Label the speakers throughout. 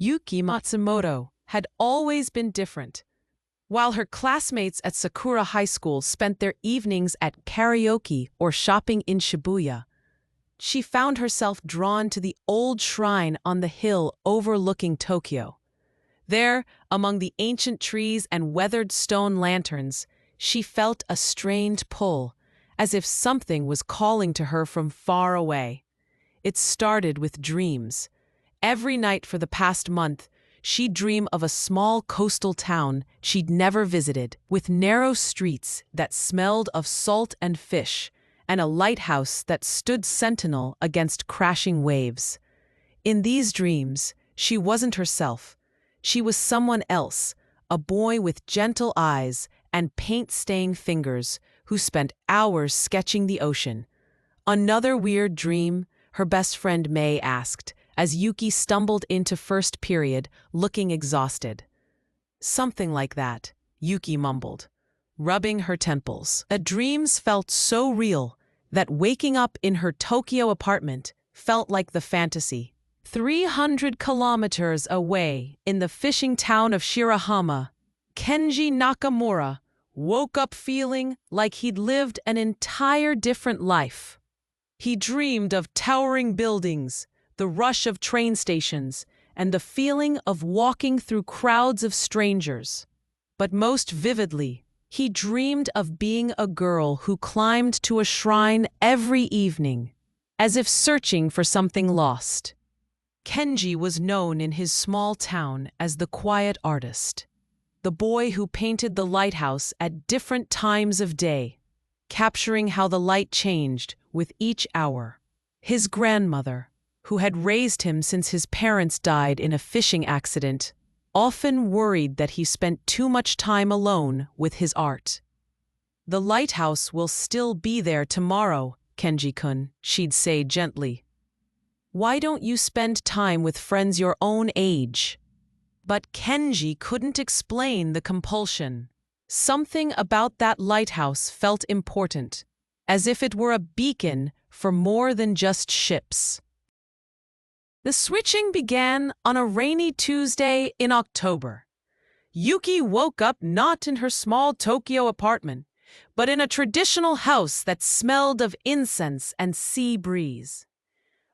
Speaker 1: Yuki Matsumoto had always been different. While her classmates at Sakura High School spent their evenings at karaoke or shopping in Shibuya, she found herself drawn to the old shrine on the hill overlooking Tokyo. There, among the ancient trees and weathered stone lanterns, she felt a strained pull, as if something was calling to her from far away. It started with dreams. Every night for the past month, she'd dream of a small coastal town she'd never visited, with narrow streets that smelled of salt and fish, and a lighthouse that stood sentinel against crashing waves. In these dreams, she wasn't herself. She was someone else, a boy with gentle eyes and paint-stained fingers who spent hours sketching the ocean. "Another weird dream?" her best friend May asked, as Yuki stumbled into first period, looking exhausted. "Something like that," Yuki mumbled, rubbing her temples. The dreams felt so real that waking up in her Tokyo apartment felt like the fantasy. 300 kilometers away, in the fishing town of Shirahama, Kenji Nakamura woke up feeling like he'd lived an entire different life. He dreamed of towering buildings, the rush of train stations, and the feeling of walking through crowds of strangers. But most vividly, he dreamed of being a girl who climbed to a shrine every evening, as if searching for something lost. Kenji was known in his small town as the quiet artist, the boy who painted the lighthouse at different times of day, capturing how the light changed with each hour. His grandmother, who had raised him since his parents died in a fishing accident, often worried that he spent too much time alone with his art. "The lighthouse will still be there tomorrow, Kenji-kun," she'd say gently. "Why don't you spend time with friends your own age?" But Kenji couldn't explain the compulsion. Something about that lighthouse felt important, as if it were a beacon for more than just ships. The switching began on a rainy Tuesday in October. Yuki woke up not in her small Tokyo apartment, but in a traditional house that smelled of incense and sea breeze.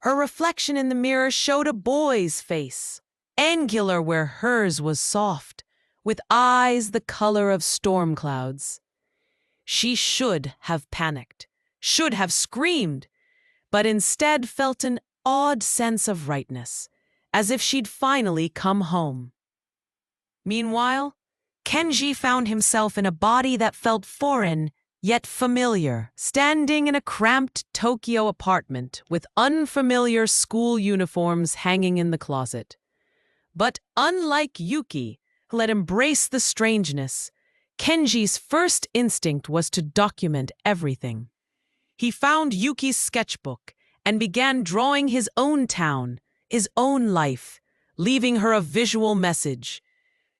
Speaker 1: Her reflection in the mirror showed a boy's face, angular where hers was soft, with eyes the color of storm clouds. She should have panicked, should have screamed, but instead felt an odd sense of rightness, as if she'd finally come home. Meanwhile, Kenji found himself in a body that felt foreign, yet familiar, standing in a cramped Tokyo apartment with unfamiliar school uniforms hanging in the closet. But unlike Yuki, who had embraced the strangeness, Kenji's first instinct was to document everything. He found Yuki's sketchbook and began drawing his own town, his own life, leaving her a visual message.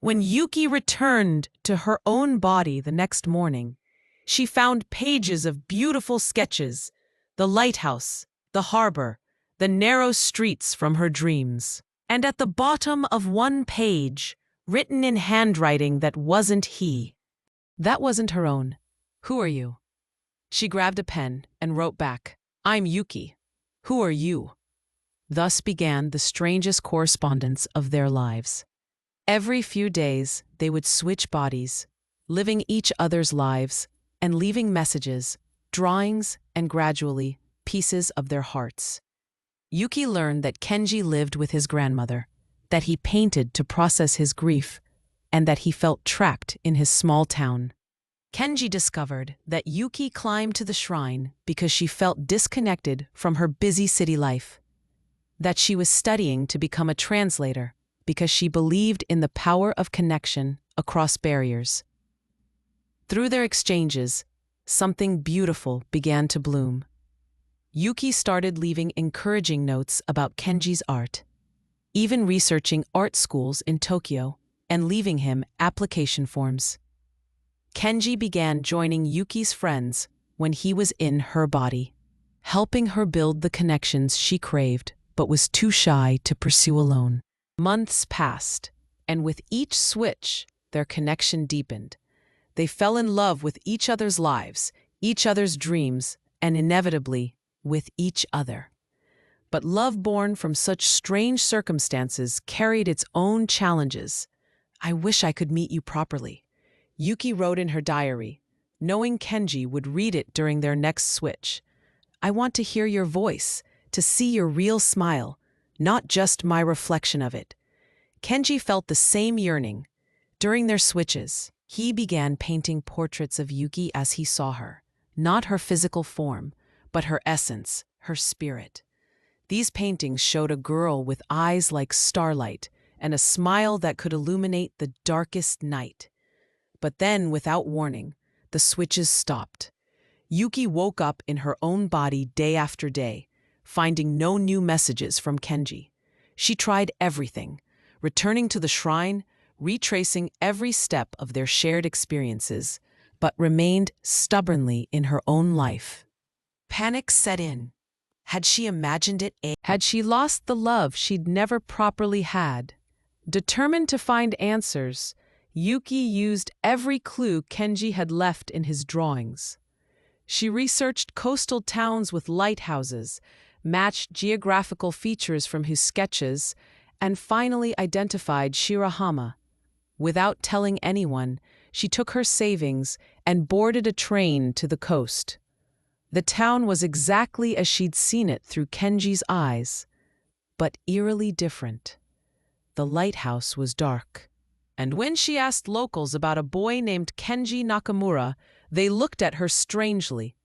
Speaker 1: When Yuki returned to her own body the next morning, she found pages of beautiful sketches, the lighthouse, the harbor, the narrow streets from her dreams. And at the bottom of one page, written in handwriting that wasn't he. That wasn't her own. "Who are you?" She grabbed a pen and wrote back, "I'm Yuki. Who are you?" Thus began the strangest correspondence of their lives. Every few days, they would switch bodies, living each other's lives and leaving messages, drawings, and gradually, pieces of their hearts. Yuki learned that Kenji lived with his grandmother, that he painted to process his grief, and that he felt trapped in his small town. Kenji discovered that Yuki climbed to the shrine because she felt disconnected from her busy city life, that she was studying to become a translator because she believed in the power of connection across barriers. Through their exchanges, something beautiful began to bloom. Yuki started leaving encouraging notes about Kenji's art, even researching art schools in Tokyo and leaving him application forms. Kenji began joining Yuki's friends when he was in her body, helping her build the connections she craved but was too shy to pursue alone. Months passed, and with each switch, their connection deepened. They fell in love with each other's lives, each other's dreams, and inevitably, with each other. But love born from such strange circumstances carried its own challenges. "I wish I could meet you properly," Yuki wrote in her diary, knowing Kenji would read it during their next switch. "I want to hear your voice, to see your real smile, not just my reflection of it." Kenji felt the same yearning. During their switches, he began painting portraits of Yuki as he saw her, not her physical form, but her essence, her spirit. These paintings showed a girl with eyes like starlight and a smile that could illuminate the darkest night. But then, without warning, the switches stopped. Yuki woke up in her own body day after day, finding no new messages from Kenji. She tried everything, returning to the shrine, retracing every step of their shared experiences, but remained stubbornly in her own life. Panic set in. Had she imagined it? Had she lost the love she'd never properly had? Determined to find answers, Yuki used every clue Kenji had left in his drawings. She researched coastal towns with lighthouses, matched geographical features from his sketches, and finally identified Shirahama. Without telling anyone, she took her savings and boarded a train to the coast. The town was exactly as she'd seen it through Kenji's eyes, but eerily different. The lighthouse was dark, and when she asked locals about a boy named Kenji Nakamura, they looked at her strangely.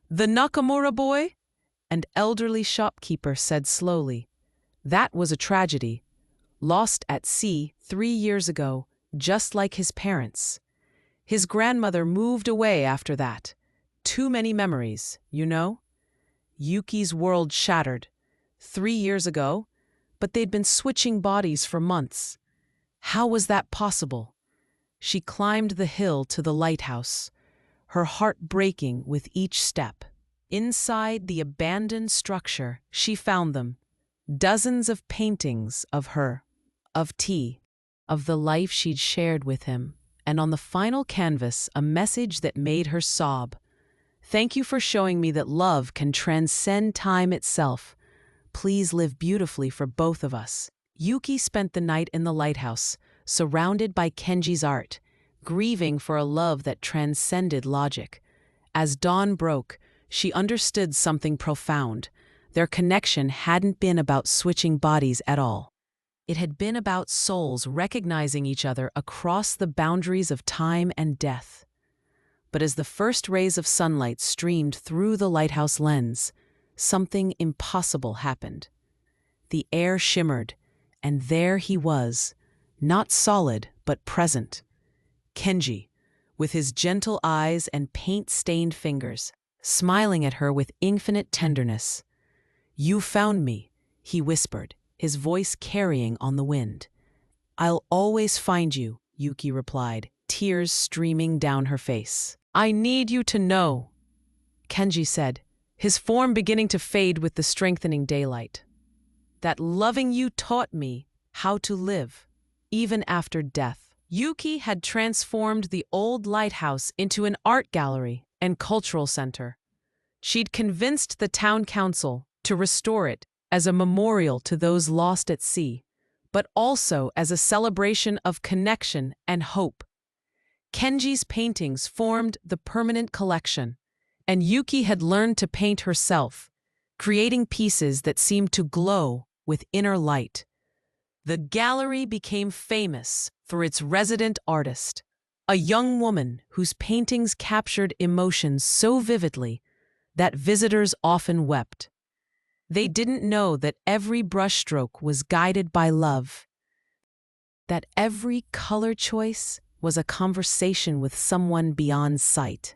Speaker 1: "The Nakamura boy?" An elderly shopkeeper said slowly. "That was a tragedy. Lost at sea 3 years ago, just like his parents. His grandmother moved away after that. Too many memories, you know?" Yuki's world shattered. 3 years ago? But they'd been switching bodies for months. How was that possible? She climbed the hill to the lighthouse, her heart breaking with each step. Inside the abandoned structure, she found them. Dozens of paintings of her, of T, of the life she'd shared with him, and on the final canvas, a message that made her sob. "Thank you for showing me that love can transcend time itself. Please live beautifully for both of us." Yuki spent the night in the lighthouse, surrounded by Kenji's art, grieving for a love that transcended logic. As dawn broke, she understood something profound. Their connection hadn't been about switching bodies at all. It had been about souls recognizing each other across the boundaries of time and death. But as the first rays of sunlight streamed through the lighthouse lens, something impossible happened. The air shimmered, and there he was, not solid but present. Kenji, with his gentle eyes and paint-stained fingers, smiling at her with infinite tenderness. "You found me," he whispered, his voice carrying on the wind. "I'll always find you," Yuki replied, tears streaming down her face. "I need you to know," Kenji said, his form beginning to fade with the strengthening daylight, "that loving you taught me how to live, even after death." Yuki had transformed the old lighthouse into an art gallery and cultural center. She'd convinced the town council to restore it as a memorial to those lost at sea, but also as a celebration of connection and hope. Kenji's paintings formed the permanent collection, and Yuki had learned to paint herself, creating pieces that seemed to glow with inner light. The gallery became famous for its resident artist, a young woman whose paintings captured emotions so vividly that visitors often wept. They didn't know that every brushstroke was guided by love, that every color choice was a conversation with someone beyond sight.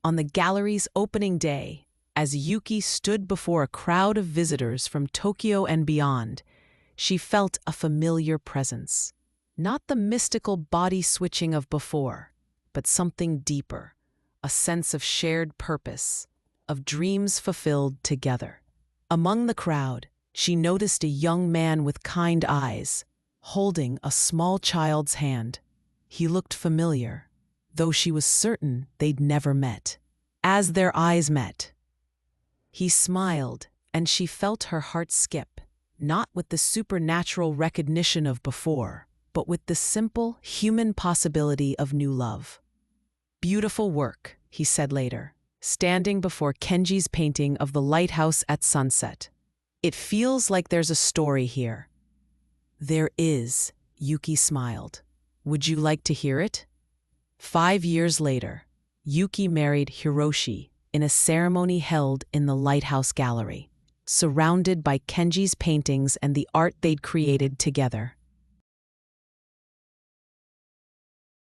Speaker 1: On the gallery's opening day, as Yuki stood before a crowd of visitors from Tokyo and beyond, she felt a familiar presence. Not the mystical body switching of before, but something deeper, a sense of shared purpose, of dreams fulfilled together. Among the crowd, she noticed a young man with kind eyes, holding a small child's hand. He looked familiar, though she was certain they'd never met. As their eyes met, he smiled, and she felt her heart skip, not with the supernatural recognition of before, but with the simple, human possibility of new love. "Beautiful work," he said later, standing before Kenji's painting of the lighthouse at sunset. "It feels like there's a story here." "There is," Yuki smiled. "Would you like to hear it?" 5 years later, Yuki married Hiroshi in a ceremony held in the lighthouse gallery, surrounded by Kenji's paintings and the art they'd created together.